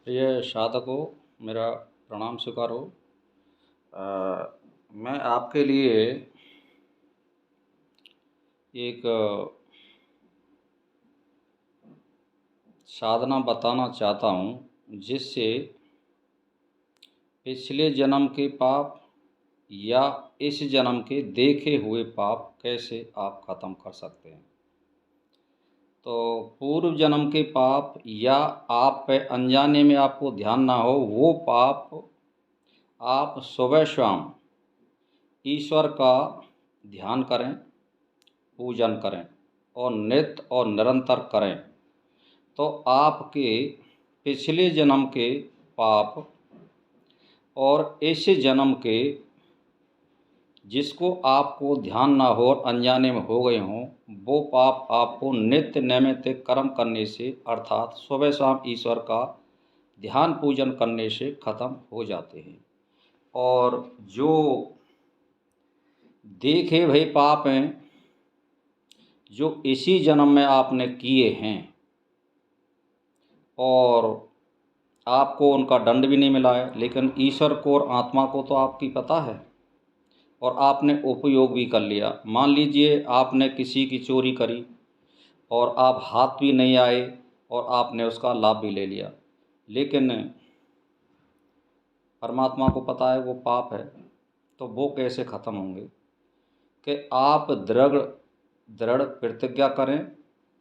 प्रिय साधकों, मेरा प्रणाम स्वीकार हो। मैं आपके लिए एक साधना बताना चाहता हूँ, जिससे पिछले जन्म के पाप या इस जन्म के देखे हुए पाप कैसे आप ख़त्म कर सकते हैं। तो पूर्व जन्म के पाप या आप पे अनजाने में आपको ध्यान ना हो, वो पाप आप सुबह शाम ईश्वर का ध्यान करें, पूजन करें और नित्य और निरंतर करें, तो आपके पिछले जन्म के पाप और इस जन्म के जिसको आपको ध्यान ना हो और अनजाने में हो गए हों, वो पाप आपको नित्य नैमित्तिक कर्म करने से अर्थात सुबह शाम ईश्वर का ध्यान पूजन करने से ख़त्म हो जाते हैं। और जो देखे भई पाप हैं, जो इसी जन्म में आपने किए हैं और आपको उनका दंड भी नहीं मिला है, लेकिन ईश्वर को और आत्मा को तो आपकी पता है और आपने उपयोग भी कर लिया। मान लीजिए आपने किसी की चोरी करी और आप हाथ भी नहीं आए और आपने उसका लाभ भी ले लिया, लेकिन परमात्मा को पता है वो पाप है, तो वो कैसे ख़त्म होंगे कि आप दृढ़ प्रतिज्ञा करें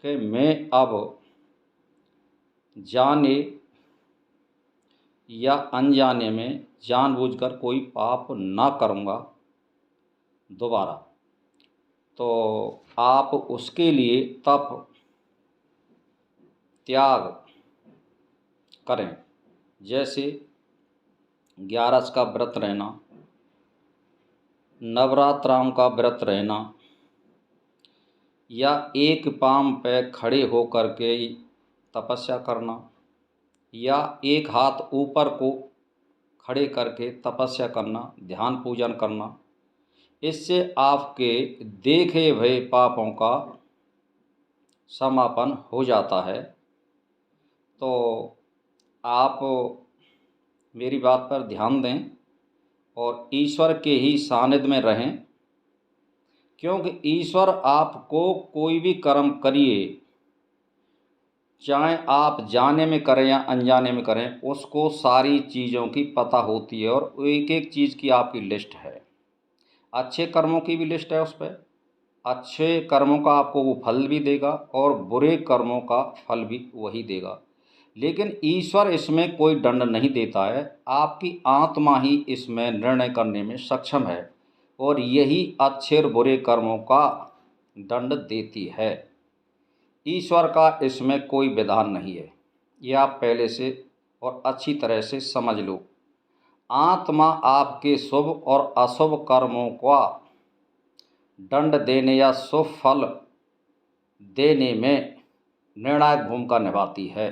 कि मैं अब जाने या अनजाने में जानबूझकर कोई पाप ना करूँगा दोबारा। तो आप उसके लिए तप त्याग करें, जैसे 11 का व्रत रहना, नवरात्राओं का व्रत रहना, या एक पाँव पे खड़े होकर के तपस्या करना, या एक हाथ ऊपर को खड़े करके तपस्या करना, ध्यान पूजन करना। इससे आपके देखे भय पापों का समापन हो जाता है। तो आप मेरी बात पर ध्यान दें और ईश्वर के ही सानिध्य में रहें, क्योंकि ईश्वर आपको कोई भी कर्म करिए, चाहे आप जाने में करें या अनजाने में करें, उसको सारी चीज़ों की पता होती है और एक एक चीज़ की आपकी लिस्ट है। अच्छे कर्मों की भी लिस्ट है उस पर। अच्छे कर्मों का आपको वो फल भी देगा और बुरे कर्मों का फल भी वही देगा, लेकिन ईश्वर इसमें कोई दंड नहीं देता है। आपकी आत्मा ही इसमें निर्णय करने में सक्षम है और यही अच्छे और बुरे कर्मों का दंड देती है। ईश्वर का इसमें कोई विधान नहीं है, ये आप पहले से और अच्छी तरह से समझ लो। आत्मा आपके शुभ और अशुभ कर्मों का दंड देने या शुभ फल देने में निर्णायक भूमिका निभाती है।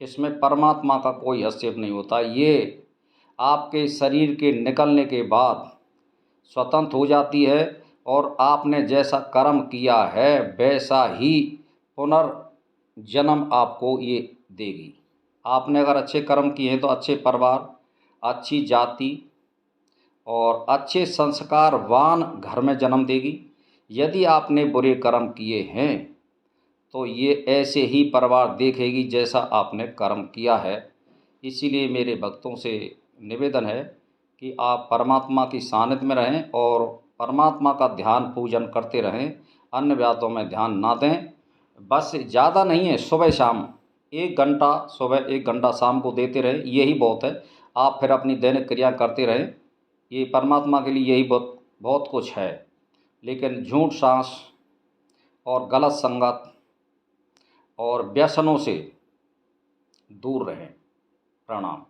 इसमें परमात्मा का कोई हस्तक्षेप नहीं होता। ये आपके शरीर के निकलने के बाद स्वतंत्र हो जाती है और आपने जैसा कर्म किया है वैसा ही पुनर्जन्म आपको ये देगी। आपने अगर अच्छे कर्म किए हैं तो अच्छे परिवार, अच्छी जाति और अच्छे संस्कारवान घर में जन्म देगी। यदि आपने बुरे कर्म किए हैं तो ये ऐसे ही परिवार देखेगी जैसा आपने कर्म किया है। इसीलिए मेरे भक्तों से निवेदन है कि आप परमात्मा की सानिध्य में रहें और परमात्मा का ध्यान पूजन करते रहें, अन्य बातों में ध्यान ना दें। बस ज़्यादा नहीं है, सुबह शाम 1 घंटा सुबह 1 घंटा शाम को देते रहें, यही बहुत है। आप फिर अपनी दैनिक क्रिया करते रहें, ये परमात्मा के लिए यही बहुत बहुत कुछ है। लेकिन झूठ सांस और गलत संगत और व्यसनों से दूर रहें। प्रणाम।